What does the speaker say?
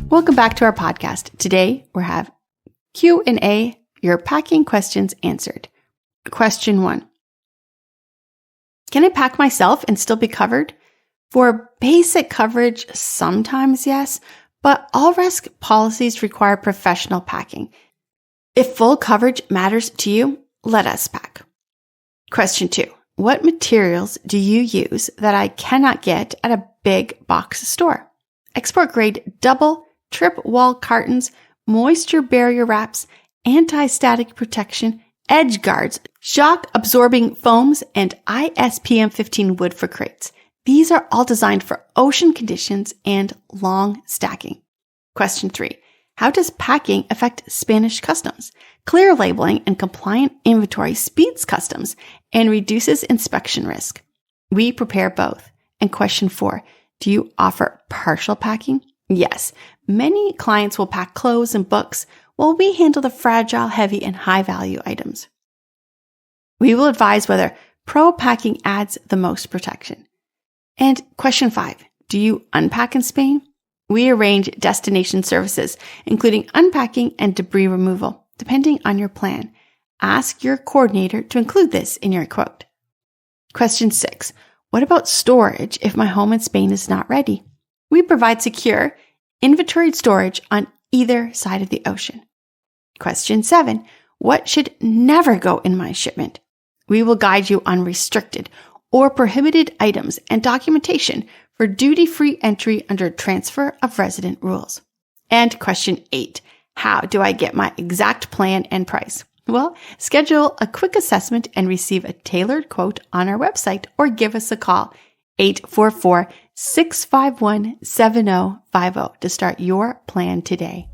Welcome back to our podcast. Today we have Q&A, your packing questions answered. Question 1. Can I pack myself and still be covered? For basic coverage, sometimes yes, but all risk policies require professional packing. If full coverage matters to you, let us pack. Question 2. What materials do you use that I cannot get at a big box store? Export grade double, trip wall cartons, moisture barrier wraps, anti-static protection, edge guards, shock absorbing foams, and ISPM 15 wood for crates. These are all designed for ocean conditions and long stacking. Question 3. How does packing affect Spanish customs? Clear labeling and compliant inventory speeds customs and reduces inspection risk. We prepare both. And question 4. Do you offer partial packing? Yes. Many clients will pack clothes and books while we handle the fragile, heavy, and high-value items. We will advise whether pro packing adds the most protection. And question 5. Do you unpack in Spain? We arrange destination services, including unpacking and debris removal, depending on your plan. Ask your coordinator to include this in your quote. Question 6. What about storage if my home in Spain is not ready? We provide secure, inventoried storage on either side of the ocean. Question 7. What should never go in my shipment? We will guide you on restricted or prohibited items and documentation for duty-free entry under transfer of resident rules. And question 8. How do I get my exact plan and price? Well, schedule a quick assessment and receive a tailored quote on our website or give us a call, 844-651-7050 to start your plan today.